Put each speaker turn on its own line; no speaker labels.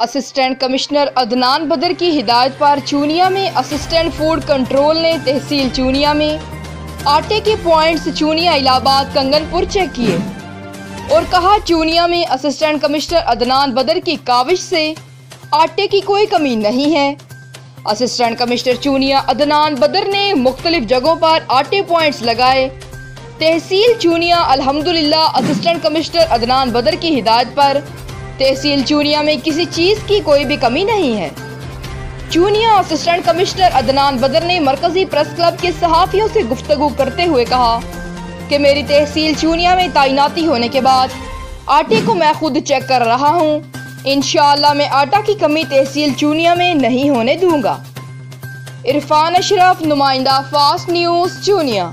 Assistant commissioner Adnan बदर की हिदायत पर चूनिया में असिस्टेंट फूड कंट्रोल ने तहसील चूनिया में आटे के पॉइंट्स चूनिया इलाहाबाद कंगनपुर चेक किए और कहा चूनिया में असिस्टेंट कमिश्नर अदनान बदर की काविश से आटे की कोई कमी नहीं है। असिस्टेंट कमिश्नर चूनिया अदनान बदर ने मुख्तलिफ जगहों पर आटे पॉइंट्स लगाए। तहसील चूनिया अल्हम्दुलिल्लाह असिस्टेंट कमिश्नर अदनान बदर की हिदायत पर तहसील चूनिया में किसी चीज़ की कोई भी कमी नहीं है। चूनिया असिस्टेंट कमिश्नर अदनान बदर ने मरकजी प्रेस क्लब के सहाफ़ियों से गुफ्तगू करते हुए कहा कि मेरी तहसील चूनिया में तैनाती होने के बाद आटे को मैं खुद चेक कर रहा हूँ। इंशाअल्लाह मैं आटा की कमी तहसील चूनिया में नहीं होने दूंगा। इरफान अशरफ, नुमाइंदा फास्ट न्यूज़ चूनिया।